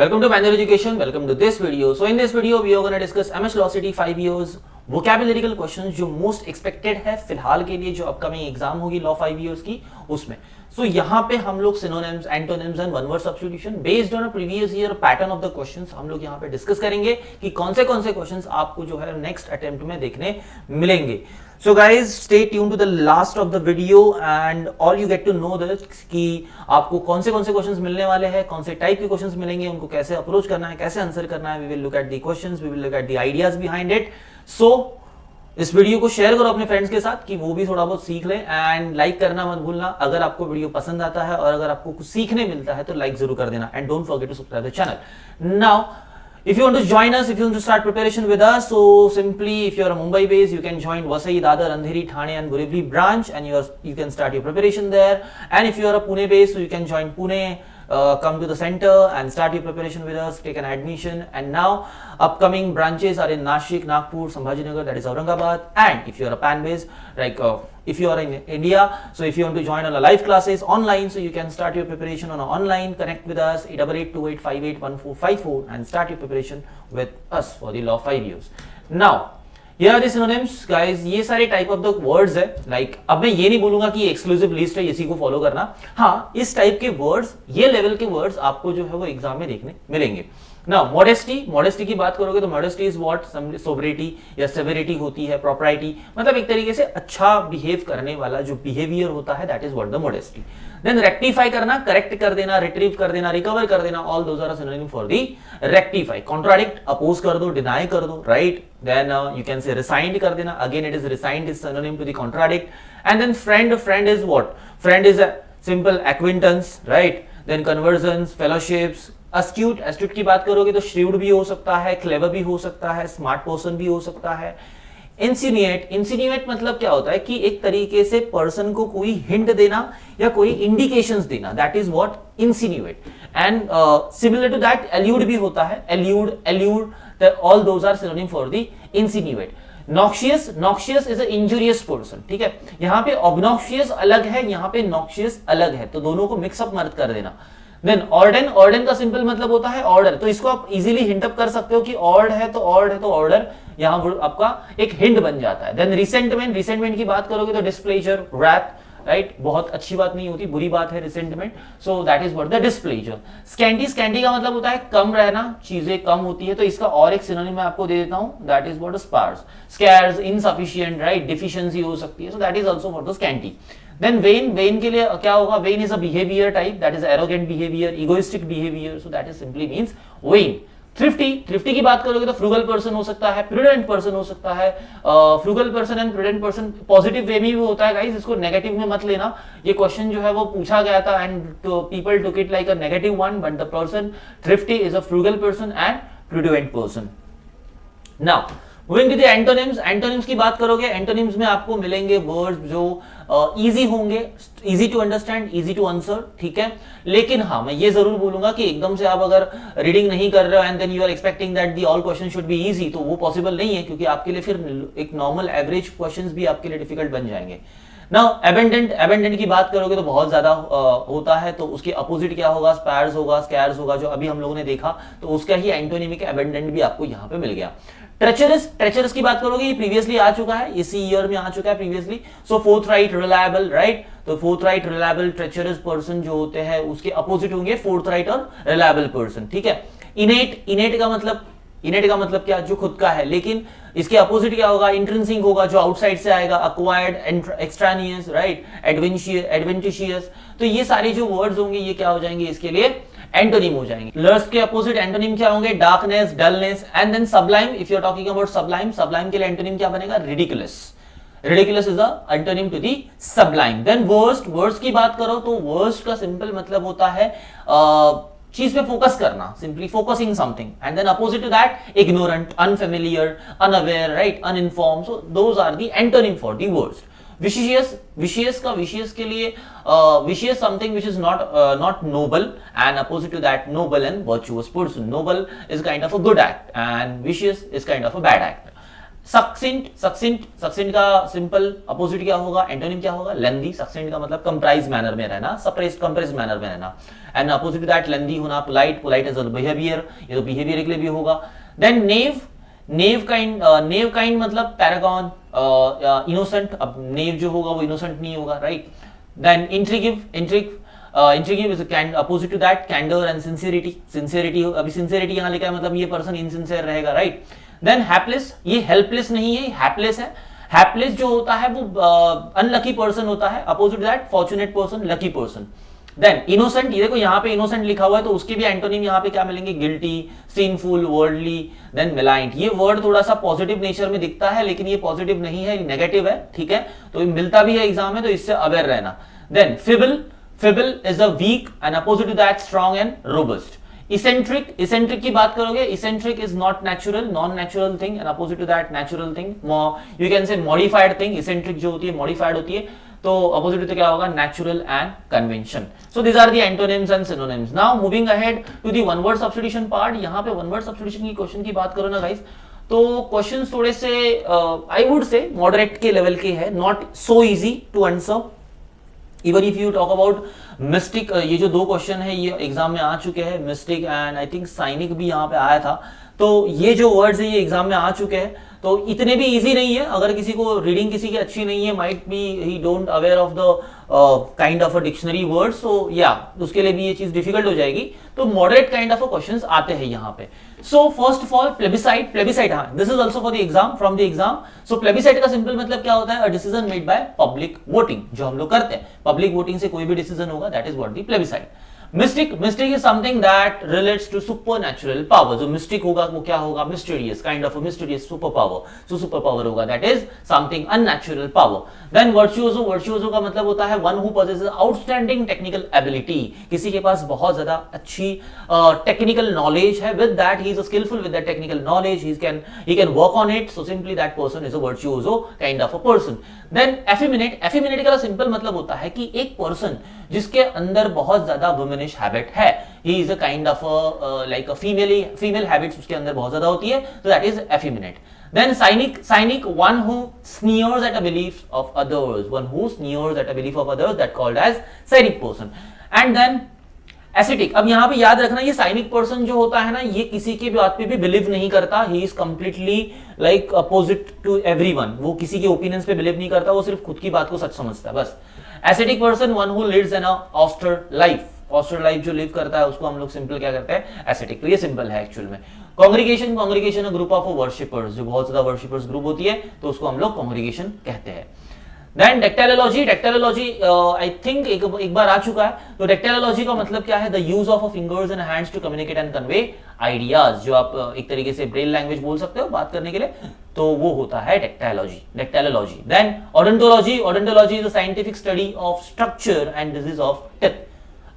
Welcome to Pioneer Education. Welcome to this video. So in this video we are going to discuss MS Velocity 5 years vocabulary questions जो most expected है फिलहाल के लिए जो upcoming exam होगी law 5 years की उसमें. So यहाँ पे हम लोग synonyms, antonyms and one word substitution based on a previous year pattern of the questions हम लोग यहाँ पे डिस्कस करेंगे कि कौन से क्वेश्चंस आपको जो है नेक्स्ट अटेम्प्ट में देखने मिलेंगे. So guys, stay tuned to the last of the video and all you get to know this कि आपको कौन से क्वेश्चंस मिलने वाले हैं, कौन से टाइप के क्वेश्चंस मिलेंगे, उनको कैसे अप्रोच करना है, कैसे आंसर करना है. We will look at the questions, we will look at the ideas behind it. So इस वीडियो को शेयर करो अपने फ्रेंड्स के साथ कि वो भी थोड़ा बहुत सीख लें एंड लाइक करना मत भूलना. अगर आपको वीडियो पसंद आता है और अगर आपको कुछ सीखने मिलता है तो लाइक जरूर कर देना and don't forget to subscribe the channel. Now if you want to join us, if you want to start preparation with us, so simply if you are a Mumbai based, you can join Vasai, Dadar, Andheri, Thane and Borivali branch and you can start your preparation there. And if you are a Pune based, so you can join Pune, come to the center and start your preparation with us, take an admission. And now upcoming branches are in Nashik, Nagpur, Sambhajinagar, that is Aurangabad. And if you are a PAN based, like if you are in India, so if you want to join on a live classes online, so you can start your preparation on a online, connect with us 8828581454 and start your preparation with us for the law 5 years. Now here are the synonyms guys. ये सारे type of the words है. Like अब मैं ये नहीं बोलूंगा कि exclusive list है इसी को follow करना. हाँ, इस type के words, ये level के words आपको जो है वो एग्जाम में देखने मिलेंगे. Now modesty की बात करोगे तो modesty is what sobriety या severity होती है, propriety मतलब एक तरीके से अच्छा behave करने वाला जो behavior होता है, that is what the modesty. Then rectify करना, correct कर देना, retrieve कर देना, recover कर देना, all those are synonym for the rectify. Contradict, oppose कर दो, deny कर दो, right? Then you can say resigned कर देना, again it is resigned is synonym to the contradict. And then friend is what? Friend is a simple acquaintance, right? Then conversions, fellowships. astute की बात करोगे तो shrewd भी हो सकता है, clever भी हो सकता है, smart person भी हो सकता है. insinuate मतलब क्या होता है कि एक तरीके से पर्सन को कोई हिंट देना या कोई इंडिकेशंस देना, that is what insinuate. And similar to that allude भी होता है, allude all those are synonym for the insinuate. noxious is a injurious person. ठीक है, यहाँ पे obnoxious अलग है, यहाँ पे noxious अलग है, तो दोनों को मिक्सअप मत कर देना. देन ऑर्डन का सिंपल मतलब होता है ऑर्डर, तो इसको आप इजीली हिंट अप कर सकते हो कि ऑर्ड है तो ऑर्डर यहाँ आपका एक हिंट बन जाता है. देन रिसेंटमेंट की बात करोगे तो डिस्प्लेजर, रैप, राइट, बहुत अच्छी बात नहीं होती, बुरी बात है resentment, so that is what the displeasure. Scanty का मतलब होता है कम रहना, चीजें कम होती है, तो इसका और एक सिनोनिम मैं आपको दे देता हूं, that is what sparse. Scarce, insufficient, right, deficiency हो सकती है, so that is also what the scanty. Then vain के लिए क्या होगा? Vain is a behavior type, that is arrogant behavior, egoistic behavior, so that is simply means vain. Thrifty की बात करोगे तो frugal person हो सकता है, prudent person हो सकता है. frugal person and prudent person positive way में भी होता है गाइस, इसको नेगेटिव में मत लेना. ये क्वेश्चन जो है वो पूछा गया था and people took it like a negative one, but the person thrifty is a frugal person and prudent person. Now moving to the antonyms की बात करोगे, एंटोनिम्स में आपको मिलेंगे वर्ड्स जो इजी होंगे, easy to understand, easy to answer, ठीक है. लेकिन हाँ, मैं ये जरूर बोलूंगा कि एकदम से आप अगर रीडिंग नहीं कर रहे हो and then you are expecting that the all question should be easy, तो वो पॉसिबल नहीं है, क्योंकि आपके लिए फिर एक नॉर्मल एवरेज क्वेश्चंस भी आपके लिए डिफिकल्ट बन जाएंगे. नाउ एबेंडेंट की बात करोगे तो बहुत ज्यादा होता है, तो उसके अपोजिट क्या होगा? स्पैर्स होगा, स्कैर्स होगा, जो अभी हम लोगों ने देखा, तो उसका ही एंटोनिमिक एबेंडेंट भी आपको यहाँ पे मिल गया. ट्रेचरस की बात करोगे, ये प्रीवियसली आ चुका है, इसी ईयर में आ चुका है प्रीवियसली. सो फोर्थराइट, रिलायबल, राइट, तो फोर्थराइट, रिलायबल, ट्रेचरस पर्सन जो होते हैं उसके अपोजिट होंगे फोर्थराइट और रिलायबल पर्सन, ठीक है. इनेट का मतलब क्या? जो खुद का है, लेकिन इसके अपोजिट क्या होगा? इंट्रिंसिक होगा, जो आउटसाइड से आएगा. अक्वायर्ड, एक्सट्रानियस, राइट, एडवेंटिशियस, तो ये सारे जो वर्ड्स होंगे ये क्या हो जाएंगे? इसके लिए एंटोनिम हो जाएंगे. लर्स्ट के अपोजिट एंटोनिम क्या होंगे? Darkness, dullness. And then sublime, if you are talking about sublime के लिए एंटोनिम क्या बनेगा? Ridiculous is a antonym to the sublime. Then worst की बात करो तो वर्स्ट का सिंपल मतलब होता है चीज पे फोकस करना, simply focusing something. And then opposite to that ignorant, unfamiliar, unaware, right, uninformed, so those are the antonym for the words. Vicious के लिए vicious something which is not noble, and opposite to that noble and virtuous person. Noble is kind of a good act and vicious is kind of a bad act. सक्सेंट का simple opposite क्या होगा, antonym क्या होगा, लेंदी। सक्सेंट का मतलब comprise manner में रहना, सप्रेस्ड कंप्रेस्ड मैनर में रहना। एंड अपोजिट दैट लेंदी होना, पोलाइट इज बिहेवियर, ये तो बिहेवियर के लिए भी होगा। देन नेव काइंड मतलब पैरागॉन, इनोसेंट। अब नेव जो होगा वो इनोसेंट नहीं होगा, right. Then intriguing is opposite to that candour and sincerity. अभी सिंसियरिटी यहां लिखा है मतलब ये पर्सन इनसिंसियर रहेगा, राइट। देन हैपलेस, ये हेल्पलेस नहीं है, हैपलेस है। हैपलेस जो होता है वो अनलकी पर्सन होता है, opposite that fortunate person, lucky person. Then innocent, ये देखो यहाँ पे इनोसेंट लिखा हुआ है, तो उसके भी एंटोनिम यहाँ पे क्या मिलेंगे, गिल्टी, सिनफुल, वर्ल्डली। देन मेलाइंट, ये वर्ड थोड़ा सा पॉजिटिव नेचर में दिखता है लेकिन ये पॉजिटिव नहीं है, नेगेटिव है, ठीक है। तो मिलता भी है एग्जाम में, तो इससे अवेयर रहना। Then feeble is a weak and opposite to that strong and robust. Eccentric की बात करोगे, eccentric is not natural, non natural thing and opposite to that natural thing. You can say modified thing. Eccentric जो होती है modified होती है, तो opposite तो क्या होगा, natural and convention. So these are the antonyms and synonyms. Now moving ahead to the one word substitution part. यहाँ पे वन वर्ड सब्स्टिट्यूशन की क्वेश्चन की बात करो ना गाइस, तो क्वेश्चंस थोड़े से आई वुड से मॉडरेट के लेवल के है, not so easy to answer. Even if you talk about mystic, ये जो दो क्वेश्चन है ये एग्जाम में आ चुके हैं, मिस्टिक एंड आई थिंक साइनिक भी यहाँ पे आया था। तो ये जो वर्ड्स है ये एग्जाम में आ चुके हैं, तो इतने भी इजी नहीं है। अगर किसी को रीडिंग किसी की अच्छी नहीं है, might be he don't aware of the kind of a dictionary word, so या उसके लिए भी ये चीज डिफिकल्ट हो जाएगी। तो मॉडरेट काइंड ऑफ क्वेश्चंस आते हैं यहाँ पे। So first of all plebiscite, हाँ this is also for the exam, from the exam. So plebiscite का सिंपल मतलब क्या होता है, a decision made by public voting, जो हम लोग करते हैं पब्लिक वोटिंग से कोई भी डिसीजन होगा, that is what the plebiscite. Mystic is something that relates to supernatural power. जो मिस्टिक होगा वो क्या होगा, mysterious, kind of a mysterious super power. जो सुपर पावर होगा that is something unnatural power. Then virtuoso का मतलब होता है one who possesses outstanding technical ability. किसी के पास बहुत ज्यादा अच्छी टेक्निकल नॉलेज है, with that he is skillful with that technical knowledge, he can work on it, so simply that person is a virtuoso kind of a person. Then effeminate का simple मतलब होता है कि एक पर्सन जिसके अंदर बहुत ज्यादा वुमेनिश हैबिट है, he is a kind of like a female habits उसके अंदर बहुत ज्यादा होती है, तो that is effeminate. Then cynic, one who sneers at a belief of others, that called as cynic person. And then ascetic, अब यहाँ पे याद रखना ये साइनिक पर्सन जो होता है ना, ये किसी की बात पे भी बिलीव नहीं करता, he is completely like opposite to everyone. वो किसी के ओपिनियंस पे बिलीव नहीं करता, वो सिर्फ खुद की बात को सच समझता है बस। Ascetic person, one who lives in a austere life जो लिव करता है उसको हम लोग सिंपल क्या करते हैं, एसेटिक। तो ये सिंपल है एक्चुअल में। कॉन्ग्रीगेशन ग्रुप ऑफ वर्शिपर्स, जो बहुत ज्यादा वर्शिपर्स ग्रुप होती है तो उसको हम लोग कॉन्ग्रीगेशन कहते हैं। देन डेक्टालोलॉजी आई थिंक एक बार आ चुका है। तो डेक्टालोलॉजी का मतलब क्या है, the use of fingers and hands to communicate and convey ideas, जो आप एक तरीके से ब्रेन लैंग्वेज बोल सकते हो बात करने के लिए, तो वो होता है dactylology. Then odontology is a scientific study of structure and disease of teeth.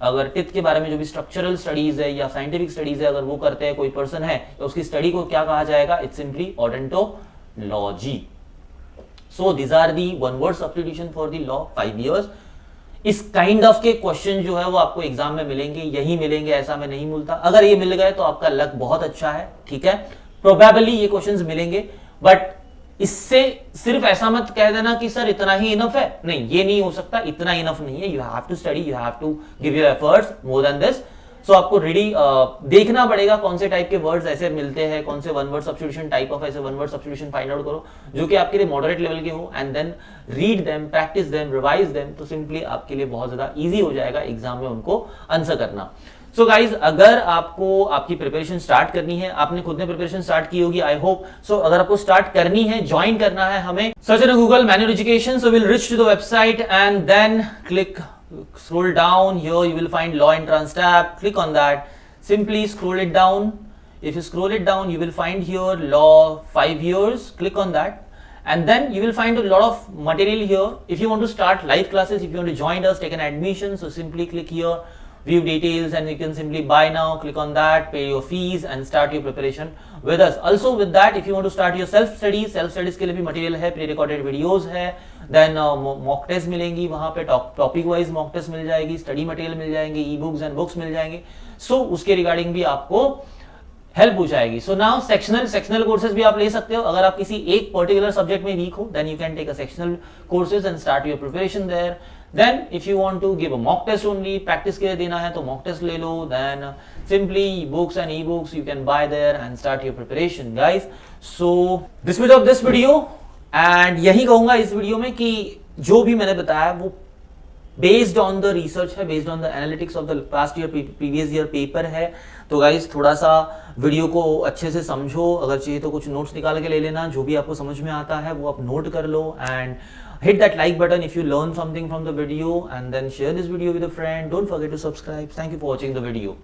अगर टिथ के बारे में जो भी स्ट्रक्चरल स्टडीज है या साइंटिफिक स्टडीज है, अगर वो करते हैं कोई पर्सन है, तो उसकी स्टडी को क्या कहा जाएगा, it's simply odontology. So these are the one word substitution for the law 5 years. इस काइंड ऑफ के क्वेश्चन जो है वो आपको एग्जाम में मिलेंगे, यही मिलेंगे, ऐसा में नहीं मिलता। अगर ये मिल गए तो आपका लक बहुत अच्छा है, ठीक है। प्रोबेबली ये क्वेश्चंस मिलेंगे, बट इससे सिर्फ ऐसा मत कह देना कि सर इतना ही इनफ है, नहीं, ये नहीं हो सकता, इतना इनफ नहीं है। You have to study, you have to give your efforts more than this. सो आपको रेडी देखना पड़ेगा कौन से टाइप के वर्ड्स ऐसे मिलते हैं, कौन से one word substitution type of ऐसे one word substitution find out करो जो कि आपके लिए मॉडरेट लेवल के हो, and then read them, practice them, revise them, तो सिंपली आपके लिए बहुत ज्यादा इजी हो जाएगा एग्जाम में उनको आंसर करना। सो गाइज, अगर आपको आपकी प्रिपरेशन स्टार्ट करनी है, आपने खुद ने प्रिपरेशन स्टार्ट की होगी आई होप सो, अगर आपको स्टार्ट करनी है, ज्वाइन करना है हमें, search in Google manual education, so will reach to the website and then click, scroll down here, you will find law entrance tab, click on that, simply scroll it down. If you scroll it down, you will find here law 5 years, click on that, and then you will find a lot of material here. If you want to start live classes, if you want to join us, take an admission, so simply click here, view details, and you can simply buy now, click on that, pay your fees and start your preparation with us. Also with that, if you want to start your self studies के लिए भी material है, pre recorded videos है, then mock test मिलेंगी वहां पे, topic wise mock test मिल जाएगी, study material मिल जाएंगे, ई बुक्स एंड बुक्स मिल जाएंगे। सो उसके रिगार्डिंग भी आपको हेल्प हो जाएगी। सो नाउ सेक्शनल कोर्सेज भी आप ले सकते हो। अगर आप किसी एक पर्टिकुलर सब्जेक्ट में वीक हो, then you can take a sectional courses and start your preparation there. Then if you want to give a mock test only, practice के लिए देना है तो मॉक टेस्ट ले लो। Then simply books and e books you can buy there and start your preparation guys. So this much of this video, and यही कहूंगा इस वीडियो में कि जो भी मैंने बताया वो बेस्ड ऑन द रिसर्च है, based on the analytics of the past year previous year paper है। तो गाइज थोड़ा सा वीडियो को अच्छे से समझो, अगर चाहिए तो कुछ नोट्स निकाल के ले लेना, जो भी आपको समझ में आता है वो आप नोट कर लो। And hit that like button if you learn something from the video, and then share this video with a friend. Don't forget to subscribe. Thank you for watching the video.